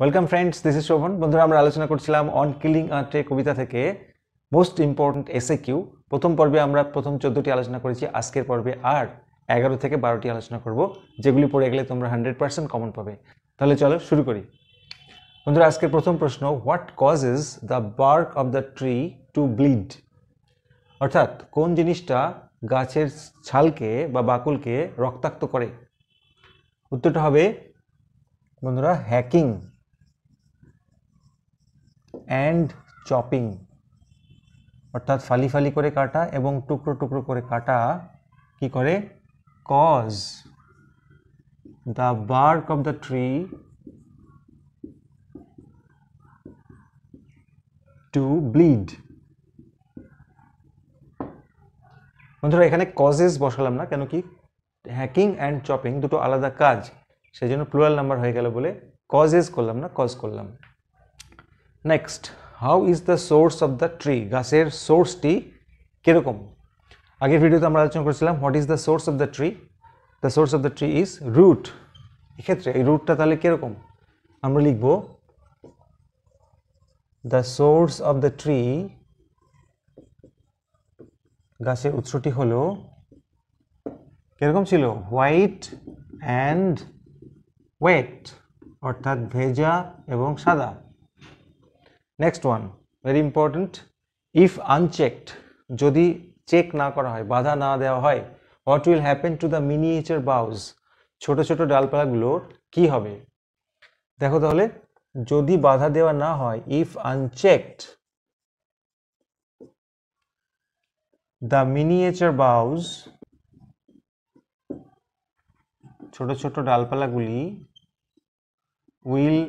Welcome friends, this is Shovan. বন্ধুরা, আমরা আলোচনা করছিলাম অন কিলিং আ ট্রি কবিতা থেকে মোস্ট ইম্পর্টেন্ট এসএ কিউ। প্রথম পর্বে আমরা প্রথম 14টি আলোচনা করেছি। আজকের পর্বে আর 11 থেকে 12টি আলোচনা করব, যেগুলি পড়ে গেলে তোমরা 100% কমন পাবে। তাহলে চলো শুরু করি। বন্ধুরা, আজকের প্রথম প্রশ্ন, what causes the bark of the tree to bleed? অর্থাৎ কোন জিনিসটা গাছের ছালকে বা বাকলকে রক্তাক্ত করে? উত্তরটা হবে বন্ধুরা হ্যাকিং অ্যান্ড চপিং, অর্থাৎ ফালি ফালি করে কাটা এবং টুকরো টুকরো করে কাটা কি করে? Cause the bark of the tree to bleed. বন্ধুরা, এখানে কজেস বসালাম না, কেন কি হ্যাকিং অ্যান্ড চপিং দুটো আলাদা কাজ, সেই জন্য প্লুরাল নাম্বার হয়ে গেল বলে কজেস করলাম না, কজ করলাম। Next, how is the source of the tree? গাছের সোর্সটি কিরকম? আগের ভিডিওতে আমরা আলোচনা করেছিলাম what is the source of the tree. The source of the tree is root. এক্ষেত্রে এই রুটটা তাহলে কিরকম? আমরা লিখব the source of the tree, গাছের উৎসটি হলো কিরকম ছিল? হোয়াইট অ্যান্ড ওয়েট, অর্থাৎ ভেজা এবং সাদা। Next one, very important, if unchecked, যদি চেক না করা হয়, বাধা না দেওয়া হয়, what will happen to the miniature boughs? ছোট ছোট ডালপালাগুলোর কি হবে? দেখো তাহলে, যদি বাধা দেওয়া না হয়, if unchecked the miniature boughs, ছোট ছোট ডালপালাগুলি উইল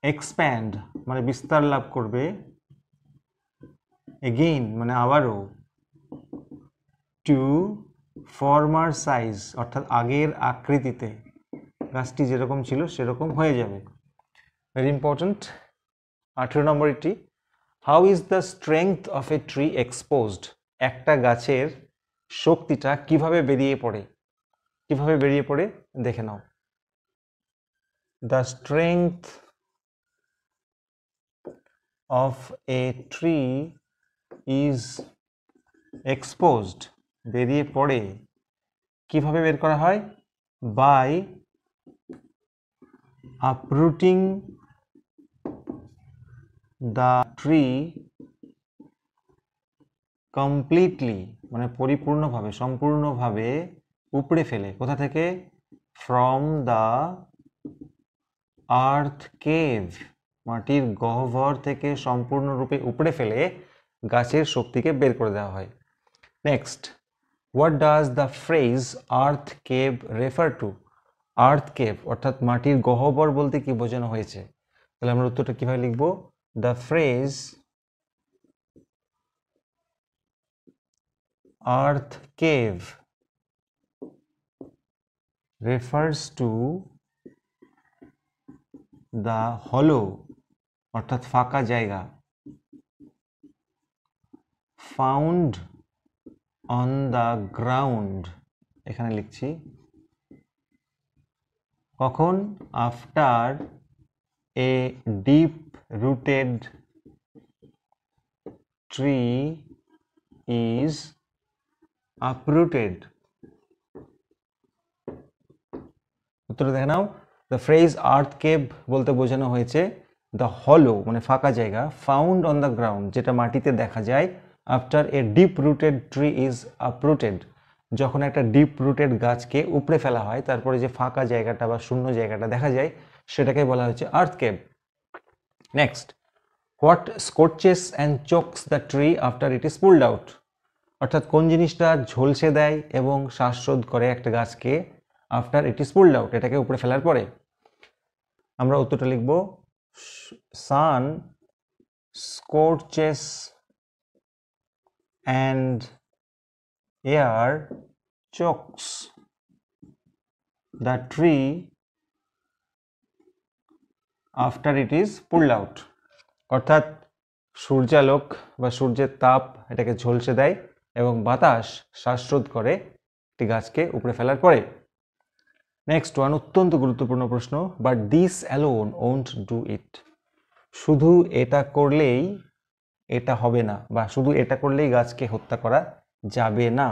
এক্সপ্যান্ড মানে বিস্তার লাভ করবে, এগেইন মানে আবারও, টু ফর্মার সাইজ অর্থাৎ আগের আকৃতিতে, গাছটি যেরকম ছিল সেরকম হয়ে যাবে। Very important. 18 নম্বর এটি, how is the strength of a tree exposed? একটা গাছের শক্তিটা কিভাবে বেরিয়ে পড়ে? কিভাবে বেরিয়ে পড়ে দেখে নাও। The strength of a tree is exposed, বেরিয়ে পড়ে। কিভাবে বের করা হয়? by uprooting the tree completely, মানে পরিপূর্ণভাবে, সম্পূর্ণভাবে উপড়ে ফেলে। কোথা থেকে? from the earth cave, মাটির গহ্বর থেকে সম্পূর্ণরূপে উপড়ে ফেলে গাছের শক্তিকে বের করে দেওয়া হয়। Next, what does the phrase earth cave refer to? Earth cave অর্থাৎ মাটির গহ্বর বলতে কি বোঝানো হয়েছে? তাহলে আমরা উত্তরটা কিভাবে লিখব? The phrase earth cave refers to the হলো, অর্থাৎ ফাঁকা জায়গা, ফাউন্ড অন দ্য গ্রাউন্ড, এখানে লিখছি কখন? After a deep rooted tree is uprooted. উত্তরটা দেখে নাও। দ্য ফ্রেজ আর্থ কেভ বলতে বোঝানো হয়েছে দ্য হলো মানে ফাঁকা জায়গা, ফাউন্ড অন দ্য গ্রাউন্ড যেটা মাটিতে দেখা যায়, after a deep rooted tree is uprooted, যখন একটা ডিপ রুটেড গাছকে উপড়ে ফেলা হয় তারপরে যে ফাঁকা জায়গাটা বা শূন্য জায়গাটা দেখা যায় সেটাকে বলা হচ্ছে earth cave. Next, what scorches and chokes the tree after it is pulled out? অর্থাৎ কোন জিনিসটা ঝলসে দেয় এবং শ্বাসরোধ করে একটা গাছকে after it is pulled out, এটাকে উপড়ে ফেলার পরে? আমরা উত্তরটা লিখব sun scorches and air chokes the tree after it is pulled out. অর্থাৎ সূর্যালোক বা সূর্যের তাপ এটাকে ঝলসে দেয় এবং বাতাস শ্বাসরোধ করে একটি গাছকে উপড়ে ফেলার পরে। নেক্সট ওয়ান অত্যন্ত গুরুত্বপূর্ণ প্রশ্ন, but this alone won't do it. শুধু এটা করলেই এটা হবে না, বা শুধু এটা করলেই গাছকে হত্যা করা যাবে না।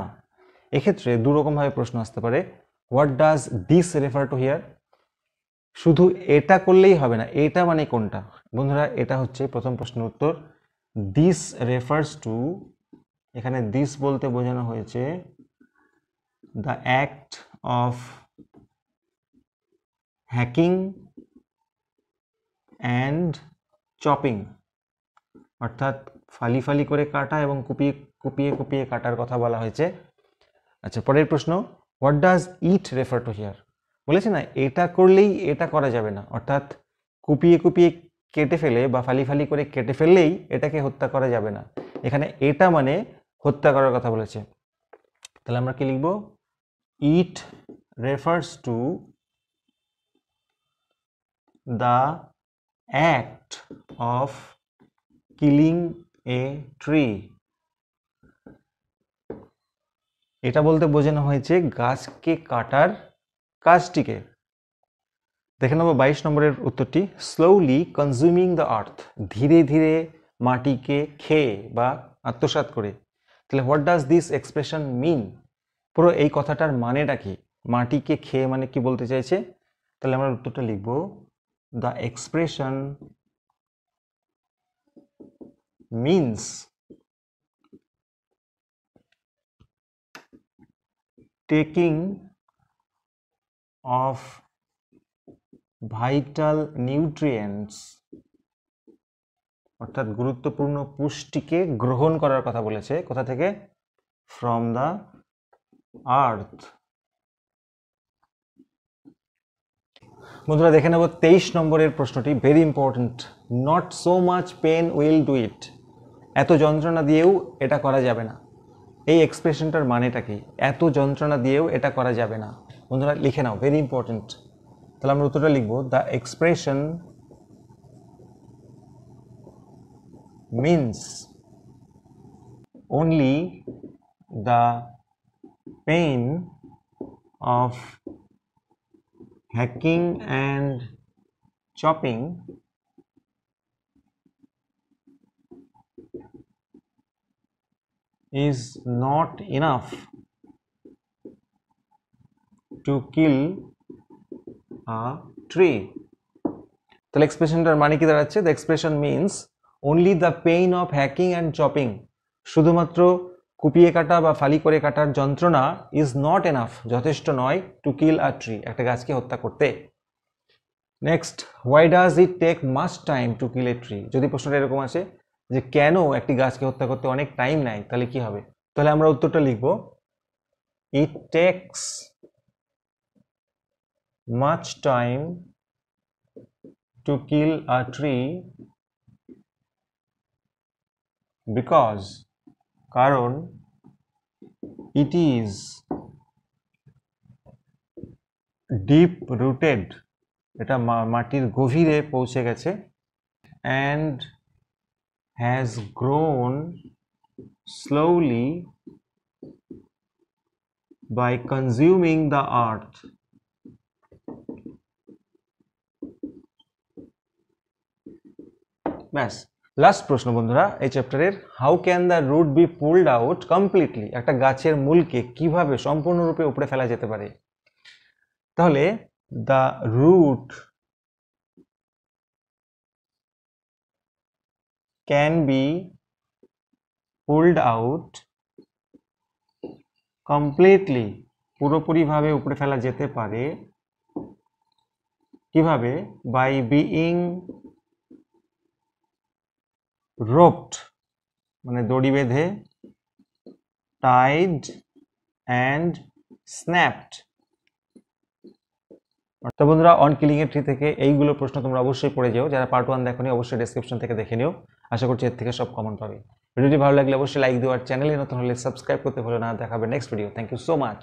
এক্ষেত্রে দুরকমভাবে প্রশ্ন আসতে পারে। What does this refer to here? শুধু এটা করলেই হবে না, এটা মানে কোনটা? বন্ধুরা, এটা হচ্ছে প্রথম প্রশ্নের উত্তর। দিস রেফার্স টু, এখানে দিস বলতে বোঝানো হয়েছে the act of hacking and chopping, অর্থাৎ ফালি ফালি করে কাটা এবং কুপিয়ে কুপিয়ে কুপিয়ে কাটার কথা বলা হয়েছে। আচ্ছা, পরের প্রশ্ন, what does it refer to here? বলেছে না এটা করলেই এটা করা যাবে না, অর্থাৎ কুপিয়ে কুপিয়ে কেটে ফেলে বা ফালি ফালি করে কেটে ফেললেই এটাকে হত্যা করা যাবে না। এখানে এটা মানে হত্যা করার কথা বলেছে। তাহলে আমরা কি লিখব? It refers to the act of killing a tree. এটা বলতে বোঝানো হয়েছে গাছকে কাটার কাজটিকে। দেখে নেব 22 নম্বরের উত্তরটি। স্লোলি কনজিউমিং দ্য আর্থ, ধীরে ধীরে মাটিকে খেয়ে বা আত্মসাৎ করে। তাহলে হোয়াট ডাজ দিস এক্সপ্রেশন মিন? পুরো এই কথাটার মানেটা কি? মাটিকে খেয়ে মানে কি বলতে চাইছে? তাহলে আমরা উত্তরটা লিখব, the expression means taking of vital nutrients, অর্থাৎ গুরুত্বপূর্ণ পুষ্টিকে গ্রহণ করার কথা বলেছে। কোথা থেকে? From the earth. বন্ধুরা, দেখে নেব 23 নম্বরের প্রশ্নটি, very important. Not so much pain will do it, এত যন্ত্রণা দিয়েও এটা করা যাবে না। এই এক্সপ্রেশনটার মানেটা কি? এত যন্ত্রণা দিয়েও এটা করা যাবে না। বন্ধুরা লিখে নাও, ভেরি ইম্পর্টেন্ট। তাহলে আমরা উত্তরটা লিখব, the expression means only the pain of hacking and chopping is not enough to kill a tree. তাহলে এক্সপ্রেশনটার মানে কি দাঁড়াচ্ছে? The expression means only the pain of hacking and chopping, শুধুমাত্র কুপিয়ে কাটা বা ফালি করে কাটার যন্ত্রণা is not enough, যথেষ্ট নয়, to kill a tree, একটা গাছকে হত্যা করতে। Next, why does it take much time to kill a tree? যদি প্রশ্নটা এরকম আসে যে কেন একটি গাছকে হত্যা করতে অনেক টাইম নেয়, তাহলে কি হবে? তাহলে আমরা উত্তরটা লিখব, it takes much time to kill a tree because, কারণ, it is deep rooted, এটা মাটির গভীরে পৌঁছে গেছে, and has grown slowly by consuming the earth. ব্যাস, লাস্ট প্রশ্ন বন্ধুরা এই চ্যাপ্টারের, how can the root be pulled out completely? একটা গাছের মূলকে কিভাবে সম্পূর্ণরূপে উপড়ে ফেলা যেতে পারে? তাহলে the root can be pulled out completely, পুরোপুরিভাবে উপড়ে ফেলা যেতে পারে। কিভাবে? বাই বিইং রোপড, মানে দড়ি বেঁধে, টাইড অ্যান্ড স্ন্যাপড। তো বন্ধুরা, অন কিলিং এ ট্রি থেকে এইগুলো প্রশ্ন তোমরা অবশ্যই পড়ে যাও। যারা পার্ট 1 দেখোনি অবশ্যই ডেসক্রিপশন থেকে দেখে নিও, আশা করছি এর থেকে সব কমন পাবে। ভিডিওটি ভালো লাগলে অবশ্যই লাইক দিও, আর চ্যানেলে নতুন হলে সাবস্ক্রাইব করতে ভুলো না। দেখাবে next video. Thank you so much.